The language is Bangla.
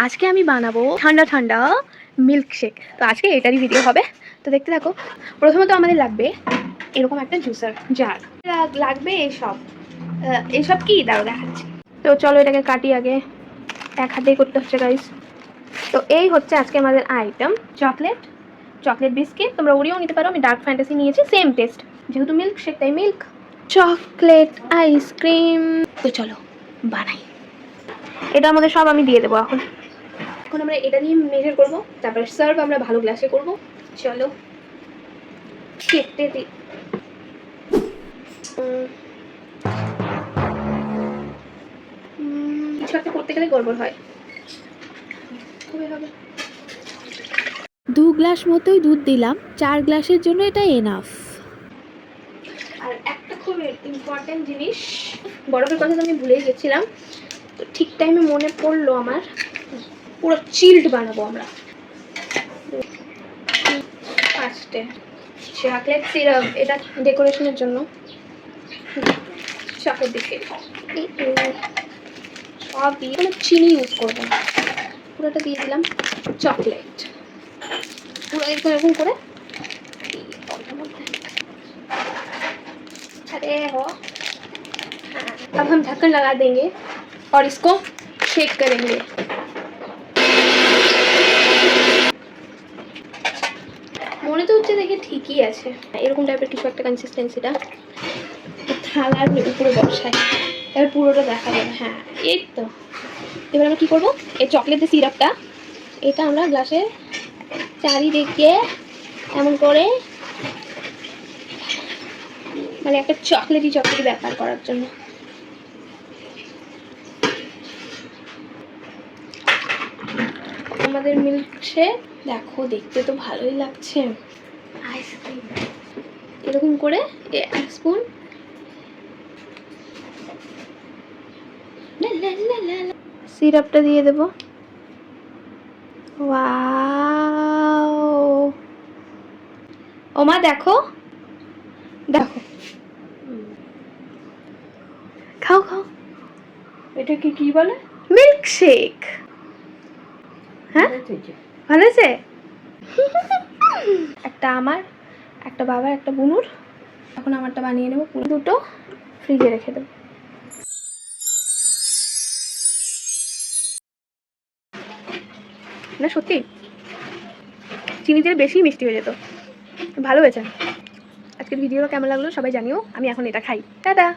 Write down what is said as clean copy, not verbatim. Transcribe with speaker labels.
Speaker 1: আজকে আমি বানাবো ঠান্ডা ঠান্ডা মিল্কশেক। তো আজকে এটারই ভিডিও হবে, তো দেখতে থাকো। প্রথমত আমাদের লাগবে এরকম একটা জুসার জার, লাগবে এইসব কি দাঁড়ো দেখাচ্ছি। তো চলো এটাকে কাটি, আগে এক হাতেই করতে হচ্ছে গাইস। তো এই হচ্ছে আজকে আমাদের আইটেম, চকলেট বিস্কিট, তোমরা ওরিও নিতে পারো, আমি ডার্ক ফ্যান্টাসি নিয়েছি, সেম টেস্ট, যেহেতু মিল্কশেক তাই মিল্ক, চকলেট আইসক্রিম। তো চলো বানাই। এটার মধ্যে সব আমি দিয়ে দেবো। এখন আমরা এটা নিয়ে মেজার করব, তারপর সার্ভ আমরা ভালো গ্লাসে করব। চলো কেটে দিই। কিছু একটা করতে গেলে গড়বড় হয়।
Speaker 2: 2 গ্লাস মতোই দুধ দিলাম, 4 গ্লাসের জন্য এটা এনাফ।
Speaker 1: আর একটা খুব ইম্পর্টেন্ট জিনিস, বরফের কথা তো আমি ভুলেই গেছিলাম, তো ঠিক টাইমে মনে পড়লো আমার, পুরো চিল্ড বানাবো আমরা। ফার্স্টে চকলেট সিরাপ, এটা ডেকোরেশনের জন্য, চকলেট বিস্কিট সব দিয়ে, মানে চিনি ইউজ করবো না, পুরোটা দিয়ে দিলাম চকলেট, পুরো এরকম করে। अरे हो, अब हम ढक्कन लगा देंगे और इसको शेक करेंगे। মনে তো হচ্ছে দেখে ঠিকই আছে, এরকম টাইপের কিছু একটা কনসিস্টেন্সিটা, থালার উপরে বসাই, এবার পুরোটা দেখা যাবে। হ্যাঁ এই তো। এবার আমরা কী করবো, এই চকলেটের সিরাপটা এটা আমরা গ্লাসের চারিদিকে এমন করে, মানে একটা চকলেটি ব্যাপার করার জন্য। আমাদের মিল্কশেক দেখো, দেখতে তো ভালোই লাগছে, আইসক্রিম এরকম করে 1 স্পুন সিরাপটা দিয়ে দেবো। ওয়াও, ওমা দেখো দেখো, খাও খাও।
Speaker 2: এটাকে কি বলে?
Speaker 1: মিল্কশেক। হ্যাঁ ভালো আছে। একটা আমার, একটা বাবার, একটা বুনুর। এখন আমারটা বানিয়ে নেবো, দুটো ফ্রিজে রেখে দেবো। না সত্যি চিনি দিলে বেশি মিষ্টি হয়ে যেত, ভালো হয়েছে। আজকের ভিডিওটা কেমন লাগলো সবাই জানিও, আমি এখন এটা খাই। টাটা।